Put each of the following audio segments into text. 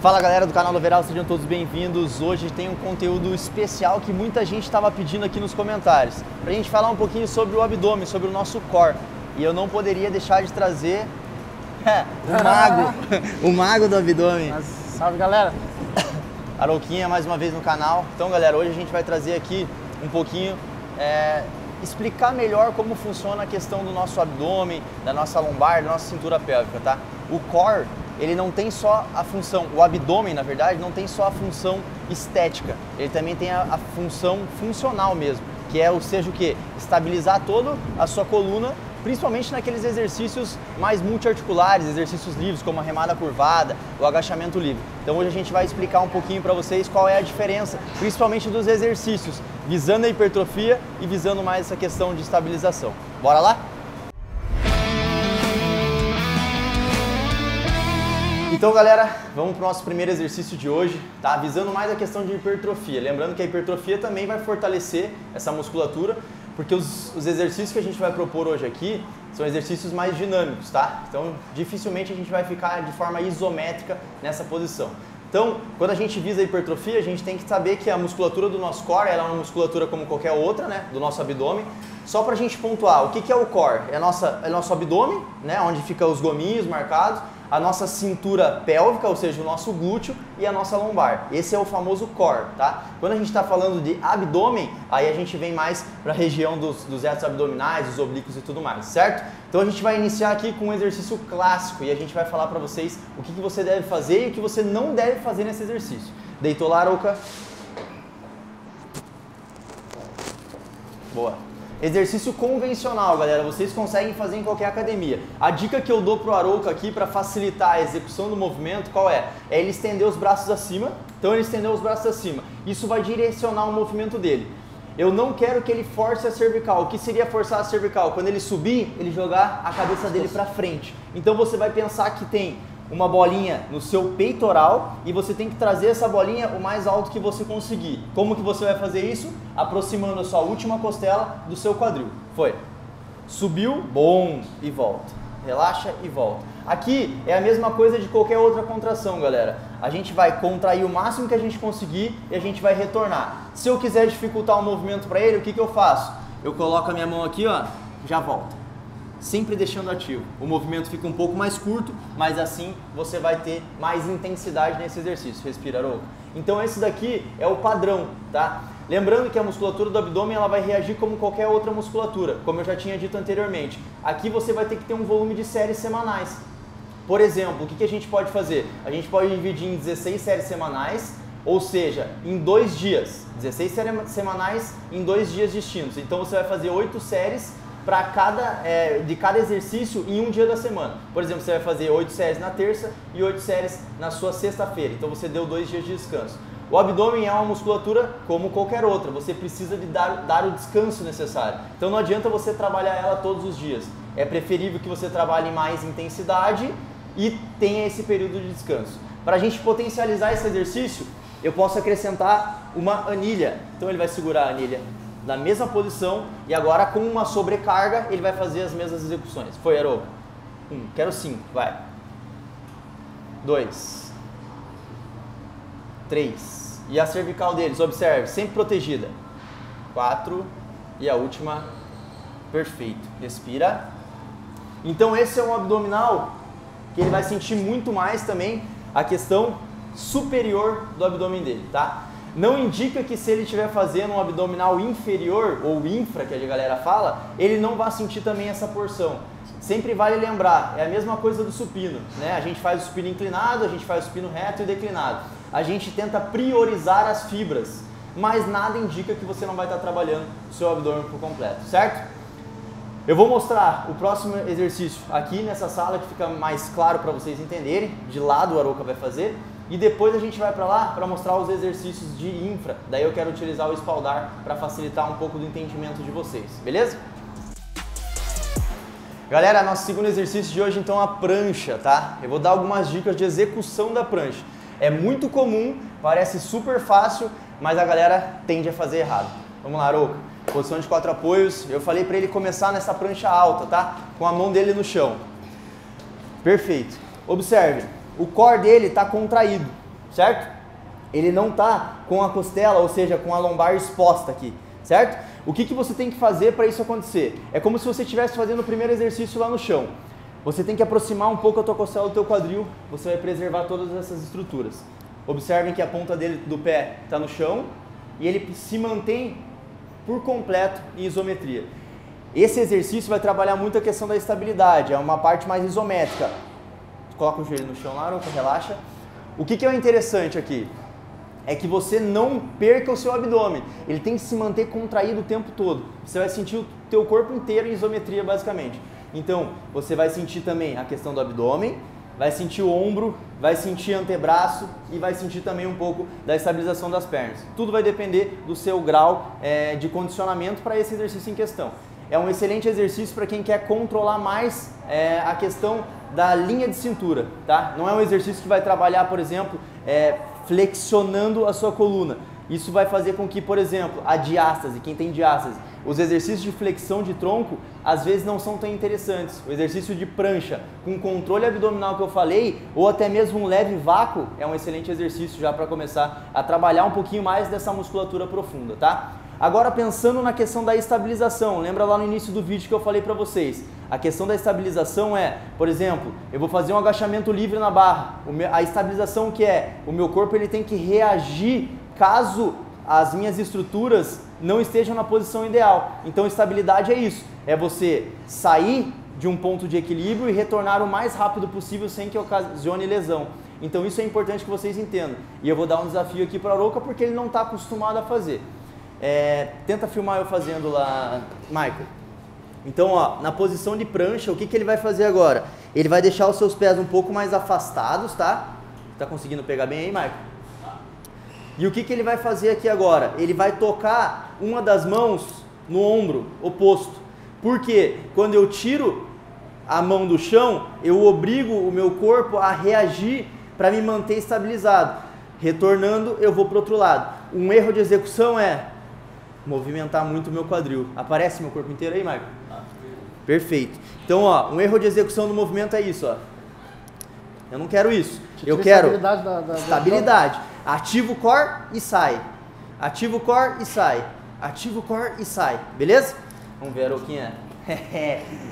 Fala galera do canal Overall, sejam todos bem-vindos. Hoje tem um conteúdo especial que muita gente estava pedindo aqui nos comentários, pra gente falar um pouquinho sobre o abdômen, sobre o nosso core. E eu não poderia deixar de trazer o mago, o mago do abdômen. Salve galera! Arouquinha mais uma vez no canal. Então galera, hoje a gente vai trazer aqui um pouquinho, explicar melhor como funciona a questão do nosso abdômen, da nossa lombar, da nossa cintura pélvica, tá? O core, ele não tem só a função, o abdômen na verdade não tem só a função estética, ele também tem a função funcional mesmo, que é, ou seja, o que? Estabilizar toda a sua coluna, principalmente naqueles exercícios mais multiarticulares, exercícios livres como a remada curvada, o agachamento livre. Então hoje a gente vai explicar um pouquinho para vocês qual é a diferença, principalmente dos exercícios, visando a hipertrofia e visando mais essa questão de estabilização. Bora lá? Então galera, vamos para o nosso primeiro exercício de hoje, tá? Visando mais a questão de hipertrofia. Lembrando que a hipertrofia também vai fortalecer essa musculatura, porque os exercícios que a gente vai propor hoje aqui são exercícios mais dinâmicos, tá? Então dificilmente a gente vai ficar de forma isométrica nessa posição. Então, quando a gente visa a hipertrofia, a gente tem que saber que a musculatura do nosso core ela é uma musculatura como qualquer outra, né? Do nosso abdômen. Só para a gente pontuar, o que é o core? É nosso abdômen, né? Onde ficam os gominhos marcados, a nossa cintura pélvica, ou seja, o nosso glúteo e a nossa lombar. Esse é o famoso core, tá? Quando a gente está falando de abdômen, aí a gente vem mais para a região dos retos abdominais, dos oblíquos e tudo mais, certo? Então a gente vai iniciar aqui com um exercício clássico e a gente vai falar para vocês o que você deve fazer e o que você não deve fazer nesse exercício. Deitou lá, Arouca? Boa. Exercício convencional, galera, vocês conseguem fazer em qualquer academia. A dica que eu dou pro Arouca aqui para facilitar a execução do movimento, qual é? É ele estender os braços acima. Então ele estendeu os braços acima. Isso vai direcionar o movimento dele. Eu não quero que ele force a cervical. O que seria forçar a cervical? Quando ele subir, ele jogar a cabeça dele para frente. Então você vai pensar que tem uma bolinha no seu peitoral e você tem que trazer essa bolinha o mais alto que você conseguir. Como que você vai fazer isso? Aproximando a sua última costela do seu quadril. Foi. Subiu, bom, e volta. Relaxa e volta. Aqui é a mesma coisa de qualquer outra contração, galera. A gente vai contrair o máximo que a gente conseguir e a gente vai retornar. Se eu quiser dificultar o movimento para ele, o que eu faço? Eu coloco a minha mão aqui, ó, já volta. Sempre deixando ativo. O movimento fica um pouco mais curto, mas assim você vai ter mais intensidade nesse exercício. Respira, Arouca. Então esse daqui é o padrão, tá? Lembrando que a musculatura do abdômen ela vai reagir como qualquer outra musculatura, como eu já tinha dito anteriormente. Aqui você vai ter que ter um volume de séries semanais. Por exemplo, o que a gente pode fazer? A gente pode dividir em 16 séries semanais, ou seja, em 2 dias. 16 séries semanais em 2 dias distintos. Então você vai fazer 8 séries de cada exercício em um dia da semana. Por exemplo, você vai fazer 8 séries na terça e 8 séries na sua sexta-feira. Então você deu 2 dias de descanso. O abdômen é uma musculatura como qualquer outra. Você precisa de dar o descanso necessário. Então não adianta você trabalhar ela todos os dias. É preferível que você trabalhe em mais intensidade e tenha esse período de descanso. Para a gente potencializar esse exercício, eu posso acrescentar uma anilha. Então ele vai segurar a anilha na mesma posição e agora com uma sobrecarga ele vai fazer as mesmas execuções. Foi, Arouca? 1, quero 5, vai. 2, 3, e a cervical deles, observe, sempre protegida. 4, e a última, perfeito. Respira. Então esse é um abdominal que ele vai sentir muito mais também a questão superior do abdômen dele, tá? Não indica que se ele estiver fazendo um abdominal inferior, ou infra, que a galera fala, ele não vai sentir também essa porção. Sempre vale lembrar, é a mesma coisa do supino, né? A gente faz o supino inclinado, a gente faz o supino reto e declinado. A gente tenta priorizar as fibras, mas nada indica que você não vai estar trabalhando o seu abdômen por completo, certo? Eu vou mostrar o próximo exercício aqui nessa sala, que fica mais claro para vocês entenderem. De lado o Arouca vai fazer. E depois a gente vai para lá para mostrar os exercícios de infra. Daí eu quero utilizar o espaldar para facilitar um pouco do entendimento de vocês, beleza? Galera, nosso segundo exercício de hoje então é a prancha, tá? Eu vou dar algumas dicas de execução da prancha. É muito comum, parece super fácil, mas a galera tende a fazer errado. Vamos lá, Arouca. Posição de 4 apoios. Eu falei para ele começar nessa prancha alta, tá? Com a mão dele no chão. Perfeito. Observe. O core dele está contraído. certo? Ele não está com a costela, ou seja, com a lombar exposta aqui, certo? O que você tem que fazer para isso acontecer? É como se você estivesse fazendo o primeiro exercício lá no chão. Você tem que aproximar um pouco a tua costela do teu quadril, você vai preservar todas essas estruturas. Observem que a ponta do pé está no chão e ele se mantém por completo em isometria. Esse exercício vai trabalhar muito a questão da estabilidade, é uma parte mais isométrica. Coloca o joelho no chão lá, Arouca, relaxa. O que é interessante aqui? É que você não perca o seu abdômen, ele tem que se manter contraído o tempo todo. Você vai sentir o teu corpo inteiro em isometria basicamente. Então, você vai sentir também a questão do abdômen, vai sentir o ombro, vai sentir antebraço e vai sentir também um pouco da estabilização das pernas. Tudo vai depender do seu grau de condicionamento para esse exercício em questão. É um excelente exercício para quem quer controlar mais a questão da linha de cintura, tá? Não é um exercício que vai trabalhar, por exemplo, flexionando a sua coluna. Isso vai fazer com que, por exemplo, a diástase, quem tem diástase, os exercícios de flexão de tronco, às vezes não são tão interessantes. O exercício de prancha com controle abdominal que eu falei, ou até mesmo um leve vácuo, é um excelente exercício já para começar a trabalhar um pouquinho mais dessa musculatura profunda, tá? Agora pensando na questão da estabilização, lembra lá no início do vídeo que eu falei para vocês, a questão da estabilização é, por exemplo, eu vou fazer um agachamento livre na barra, a estabilização que é, o meu corpo ele tem que reagir caso as minhas estruturas não estejam na posição ideal. Então estabilidade é isso, é você sair de um ponto de equilíbrio e retornar o mais rápido possível sem que ocasione lesão. Então isso é importante que vocês entendam. E eu vou dar um desafio aqui para o Arouca porque ele não está acostumado a fazer. Tenta filmar eu fazendo lá, Michael. Então, ó, na posição de prancha, o que ele vai fazer agora? Ele vai deixar os seus pés um pouco mais afastados, tá? Tá conseguindo pegar bem aí, Michael? E o que ele vai fazer aqui agora? Ele vai tocar uma das mãos no ombro oposto. Porque quando eu tiro a mão do chão, eu obrigo o meu corpo a reagir para me manter estabilizado. Retornando, eu vou para o outro lado. Um erro de execução é movimentar muito o meu quadril. Aparece meu corpo inteiro aí, Michael? Perfeito. Então, ó, um erro de execução do movimento é isso, ó. Eu não quero isso. Eu quero estabilidade. Ativa o core e sai. Ativa o core e sai. Ativa o core e sai. Beleza? Vamos ver, Arouquinha.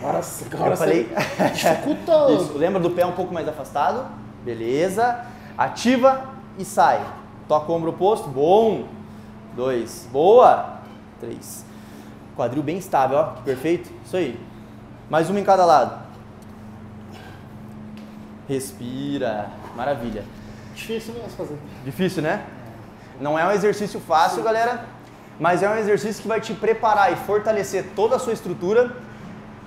Nossa, agora eu falei. Dificultou. Isso. Lembra do pé um pouco mais afastado? Beleza. Ativa e sai. Toca o ombro oposto. Bom. 2. Boa. 3. Quadril bem estável, ó. Perfeito. Isso aí. Mais uma em cada lado. Respira. Maravilha. Difícil mesmo fazer. Difícil, né? Não é um exercício fácil, galera, mas é um exercício que vai te preparar e fortalecer toda a sua estrutura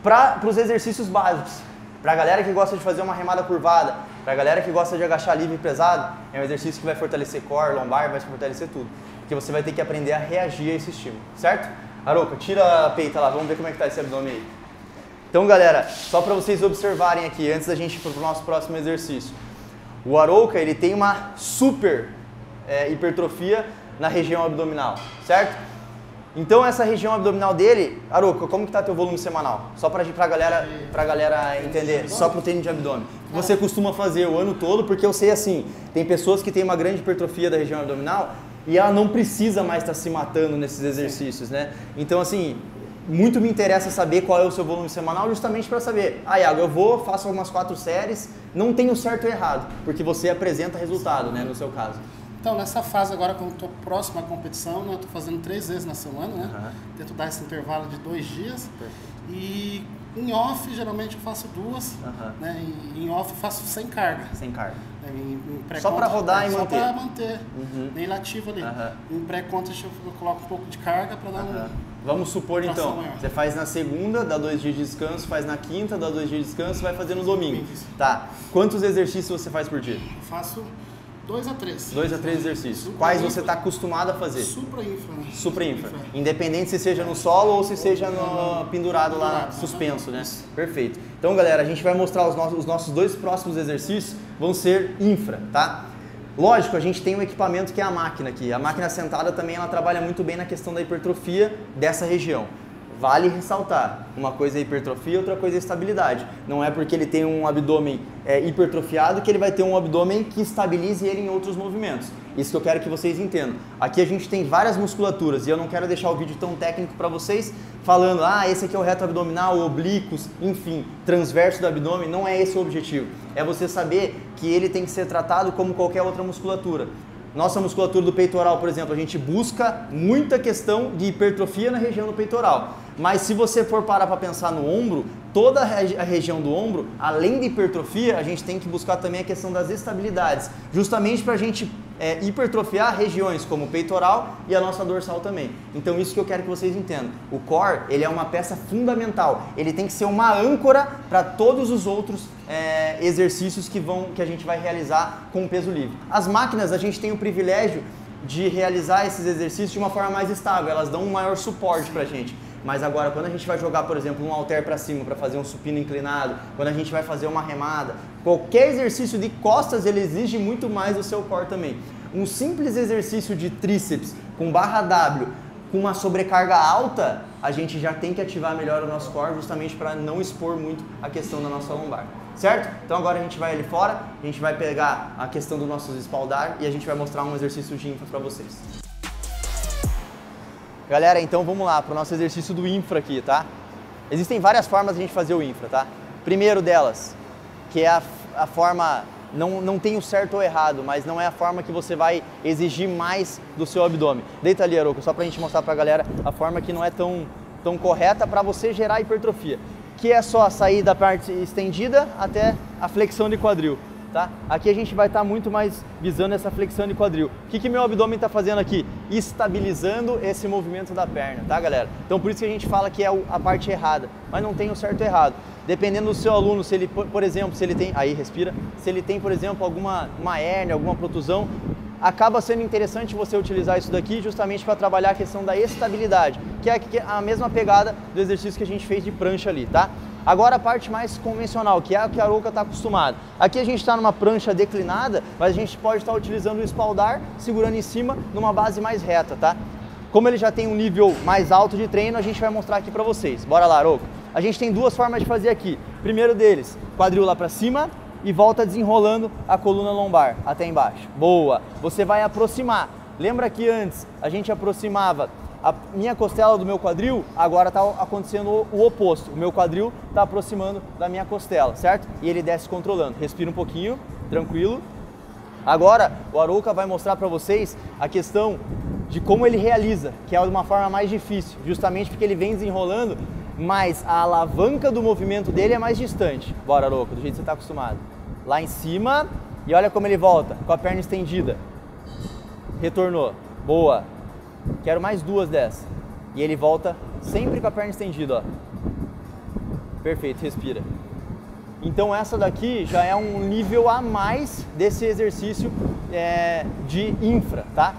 para os exercícios básicos. Para a galera que gosta de fazer uma remada curvada, para a galera que gosta de agachar livre e pesado, é um exercício que vai fortalecer core, lombar, vai fortalecer tudo. Porque você vai ter que aprender a reagir a esse estímulo, certo? Arouca, tira a peita lá, vamos ver como é que tá esse abdômen aí. Então, galera, só para vocês observarem aqui, antes da gente ir para o nosso próximo exercício. O Arouca, ele tem uma super hipertrofia na região abdominal, certo? Então essa região abdominal dele, Arouca, como que tá teu volume semanal? Só pra galera entender, só pro treino de abdômen. Você costuma fazer o ano todo, porque eu sei assim, tem pessoas que têm uma grande hipertrofia da região abdominal e ela não precisa mais estar se matando nesses exercícios, né? Então assim, muito me interessa saber qual é o seu volume semanal, justamente para saber, Iago, eu vou, faço algumas 4 séries, não tenho certo ou errado, porque você apresenta resultado, né, no seu caso. Então, nessa fase agora, quando eu estou próximo à competição, né, eu estou fazendo 3 vezes na semana, né? Tento dar esse intervalo de 2 dias. E em off, geralmente eu faço 2, né? E em off eu faço sem carga. Sem carga. Só para rodar e manter. Só para manter, bem lativo ali. Em pré-contest eu coloco um pouco de carga para dar Vamos supor então, maior. Você faz na segunda, dá 2 dias de descanso, faz na quinta, dá 2 dias de descanso, vai fazer no domingo. Tá. Quantos exercícios você faz por dia? Eu faço 2 a 3. 2 a 3 exercícios. Quais você está acostumado a fazer? Supra-infra. Né? Supra-infra. Independente se seja no solo ou se seja no pendurado lá, suspenso, né? Perfeito. Então, galera, a gente vai mostrar os nossos 2 próximos exercícios, vão ser infra, tá? Lógico, a gente tem um equipamento que é a máquina aqui. A máquina sentada também ela trabalha muito bem na questão da hipertrofia dessa região. vale ressaltar, uma coisa é hipertrofia, outra coisa é estabilidade. Não é porque ele tem um abdômen hipertrofiado que ele vai ter um abdômen que estabilize ele em outros movimentos. Isso que eu quero que vocês entendam. Aqui a gente tem várias musculaturas e eu não quero deixar o vídeo tão técnico para vocês, falando, esse aqui é o reto abdominal, oblíquos, enfim, transverso do abdômen. Não é esse o objetivo. É você saber que ele tem que ser tratado como qualquer outra musculatura. Nossa musculatura do peitoral, por exemplo, a gente busca muita questão de hipertrofia na região do peitoral. Mas se você for parar para pensar no ombro, toda a região do ombro, além de hipertrofia, a gente tem que buscar também a questão das estabilidades, justamente para a gente hipertrofiar regiões como o peitoral e a nossa dorsal também. Então isso que eu quero que vocês entendam. O core, ele é uma peça fundamental, ele tem que ser uma âncora para todos os outros exercícios que a gente vai realizar com o peso livre. As máquinas, a gente tem o privilégio de realizar esses exercícios de uma forma mais estável, elas dão um maior suporte para a gente. Mas agora, quando a gente vai jogar, por exemplo, um halter para cima para fazer um supino inclinado, quando a gente vai fazer uma remada, qualquer exercício de costas, ele exige muito mais do seu core também. Um simples exercício de tríceps com barra W, com uma sobrecarga alta, a gente já tem que ativar melhor o nosso core, justamente para não expor muito a questão da nossa lombar. Certo? Então agora a gente vai ali fora, a gente vai pegar a questão dos nossos espaldar e a gente vai mostrar um exercício de infra para vocês. Galera, então vamos lá para o nosso exercício do infra aqui, tá? Existem várias formas de a gente fazer o infra, tá? Primeiro delas, que é a forma, não tem o certo ou errado, mas não é a forma que você vai exigir mais do seu abdômen. Deita ali, Arouca, só para a gente mostrar para a galera a forma que não é tão correta para você gerar hipertrofia. Que é só sair da parte estendida até a flexão de quadril. Tá? Aqui a gente vai estar muito mais visando essa flexão de quadril. O que meu abdômen está fazendo aqui? Estabilizando esse movimento da perna, tá, galera? Então por isso que a gente fala que é a parte errada, mas não tem o certo e errado. Dependendo do seu aluno, se ele, por exemplo, se ele tem, aí respira, se ele tem, por exemplo, uma hérnia, alguma protusão, acaba sendo interessante você utilizar isso daqui justamente para trabalhar a questão da estabilidade, que é a mesma pegada do exercício que a gente fez de prancha ali, tá? Agora a parte mais convencional, que é a que a Arouca está acostumada. Aqui a gente está numa prancha declinada, mas a gente pode estar utilizando o espaldar, segurando em cima, numa base mais reta, tá? Como ele já tem um nível mais alto de treino, a gente vai mostrar aqui para vocês. Bora lá, Arouca. A gente tem duas formas de fazer aqui. Primeiro deles, quadril lá para cima e volta desenrolando a coluna lombar até embaixo. Boa! Você vai aproximar. Lembra que antes a gente aproximava a minha costela do meu quadril, agora está acontecendo o oposto. O meu quadril está aproximando da minha costela, certo? E ele desce controlando. Respira um pouquinho, tranquilo. Agora, o Arouca vai mostrar para vocês a questão de como ele realiza, que é de uma forma mais difícil, justamente porque ele vem desenrolando, mas a alavanca do movimento dele é mais distante. Bora, Arouca, do jeito que você está acostumado. Lá em cima, e olha como ele volta, com a perna estendida. Retornou. Boa. Quero mais duas dessas. E ele volta sempre com a perna estendida, ó. Perfeito, respira. Então essa daqui já é um nível a mais desse exercício de infra, tá?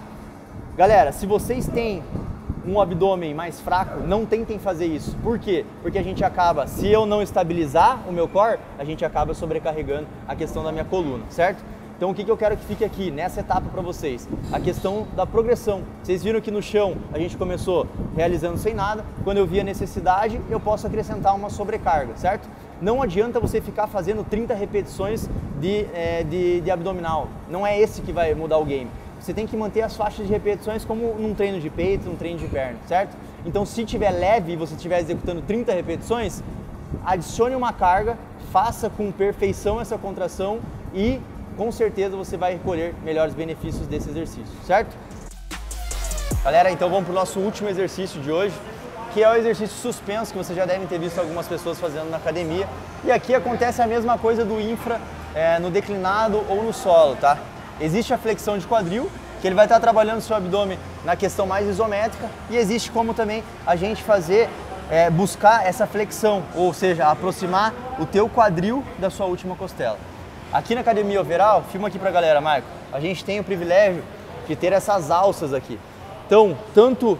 Galera, se vocês têm um abdômen mais fraco, não tentem fazer isso. Por quê? Porque a gente acaba, se eu não estabilizar o meu core, a gente acaba sobrecarregando a questão da minha coluna, certo? Então o que eu quero que fique aqui nessa etapa para vocês? A questão da progressão. Vocês viram que no chão a gente começou realizando sem nada. Quando eu vi a necessidade, eu posso acrescentar uma sobrecarga, certo? Não adianta você ficar fazendo 30 repetições de abdominal. Não é esse que vai mudar o game. Você tem que manter as faixas de repetições como num treino de peito, num treino de perna, certo? Então se tiver leve e você estiver executando 30 repetições, adicione uma carga, faça com perfeição essa contração e com certeza você vai recolher melhores benefícios desse exercício, certo? Galera, então vamos para o nosso último exercício de hoje, que é o exercício suspenso, que vocês já devem ter visto algumas pessoas fazendo na academia. E aqui acontece a mesma coisa do infra no declinado ou no solo, tá? Existe a flexão de quadril, que ele vai estar trabalhando o seu abdômen na questão mais isométrica, e existe como também a gente fazer, buscar essa flexão, ou seja, aproximar o teu quadril da sua última costela. Aqui na Academia Overall, filma aqui pra galera, Marco, a gente tem o privilégio de ter essas alças aqui. Então, tanto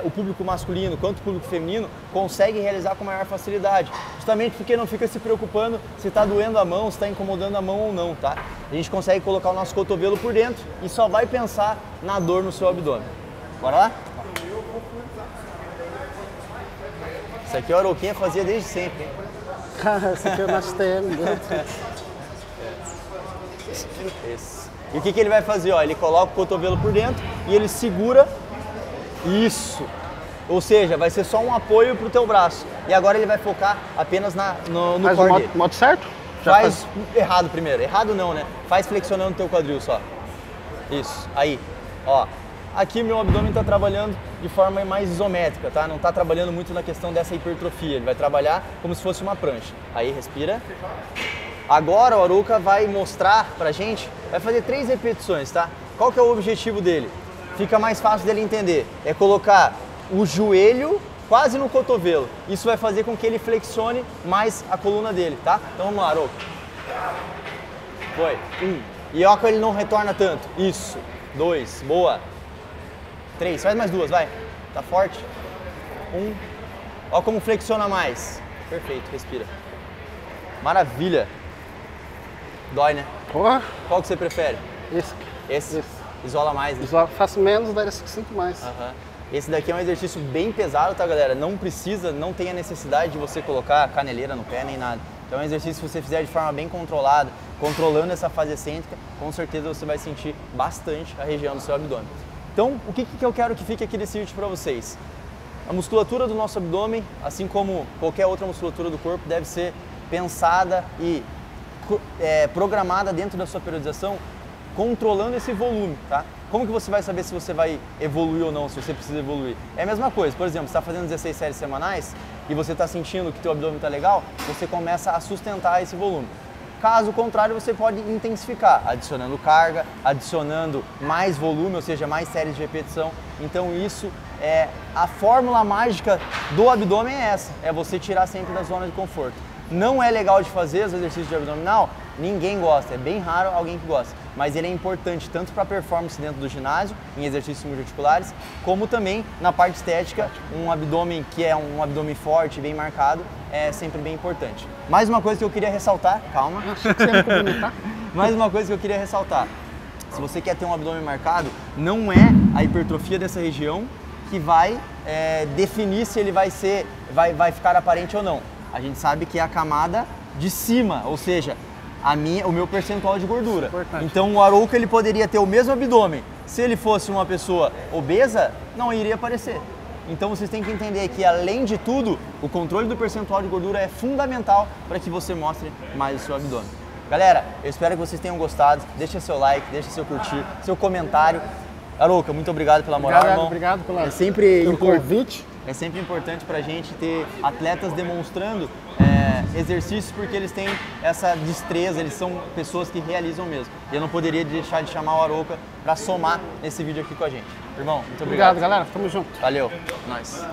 o público masculino quanto o público feminino consegue realizar com maior facilidade, justamente porque não fica se preocupando se está doendo a mão, se está incomodando a mão ou não, tá? A gente consegue colocar o nosso cotovelo por dentro e só vai pensar na dor no seu abdômen. Bora lá? Isso aqui o Arouquinha fazia desde sempre, hein? Cara, esse aqui é o nosso TM. Esse. E o que ele vai fazer? Ó, ele coloca o cotovelo por dentro e ele segura isso. Ou seja, vai ser só um apoio pro teu braço. E agora ele vai focar apenas no Faz core o dele. modo certo? Faz errado primeiro. Errado não, né? Faz flexionando o teu quadril só. Isso. Aí. Ó. Aqui meu abdômen está trabalhando de forma mais isométrica, tá? Não está trabalhando muito na questão dessa hipertrofia. Ele vai trabalhar como se fosse uma prancha. Aí, respira. Agora o Arouca vai mostrar pra gente, vai fazer 3 repetições, tá? Qual que é o objetivo dele? Fica mais fácil dele entender. É colocar o joelho quase no cotovelo. Isso vai fazer com que ele flexione mais a coluna dele, tá? Então vamos lá, Arouca. Foi. 1. E ó, que ele não retorna tanto. Isso. 2. Boa. 3. Faz mais 2, vai. Tá forte. 1. Ó como flexiona mais. Perfeito, respira. Maravilha. Dói, né? Porra. Qual que você prefere? Esse? Isola mais, né? Faço menos, daí eu sinto mais. Esse daqui é um exercício bem pesado, tá, galera? Não precisa, não tem a necessidade de você colocar caneleira no pé nem nada. Então é um exercício que se você fizer de forma bem controlada, controlando essa fase excêntrica, com certeza você vai sentir bastante a região do seu abdômen. Então, o que eu quero que fique aqui desse vídeo para vocês? A musculatura do nosso abdômen, assim como qualquer outra musculatura do corpo, deve ser pensada e programada dentro da sua periodização, controlando esse volume, tá? Como que você vai saber se você vai evoluir ou não, se você precisa evoluir? É a mesma coisa, por exemplo, você está fazendo 16 séries semanais e você está sentindo que teu abdômen está legal, você começa a sustentar esse volume. Caso contrário, você pode intensificar, adicionando carga, adicionando mais volume, ou seja, mais séries de repetição. Então isso é a fórmula mágica do abdômen, é essa, é você tirar sempre da zona de conforto. Não é legal de fazer os exercícios de abdominal, ninguém gosta, é bem raro alguém que gosta, mas ele é importante tanto para a performance dentro do ginásio, em exercícios multiarticulares, como também na parte estética, um abdômen que é um abdômen forte, bem marcado, é sempre bem importante. Mais uma coisa que eu queria ressaltar, calma. Mais uma coisa que eu queria ressaltar, se você quer ter um abdômen marcado, não é a hipertrofia dessa região que vai definir se ele vai ficar aparente ou não. A gente sabe que é a camada de cima, ou seja, o meu percentual de gordura. Importante. Então o Arouca ele poderia ter o mesmo abdômen. Se ele fosse uma pessoa obesa, não iria aparecer. Então vocês têm que entender que, além de tudo, o controle do percentual de gordura é fundamental para que você mostre mais o seu abdômen. Galera, eu espero que vocês tenham gostado. Deixa seu like, deixa seu curtir, seu comentário. Arouca, muito obrigado pela moral, irmão. Obrigado pelo convite. É sempre importante para a gente ter atletas demonstrando exercícios, porque eles têm essa destreza, eles são pessoas que realizam mesmo. E eu não poderia deixar de chamar o Arouca para somar nesse vídeo aqui com a gente. Irmão, muito obrigado. Obrigado, galera. Tamo junto. Valeu. Nós.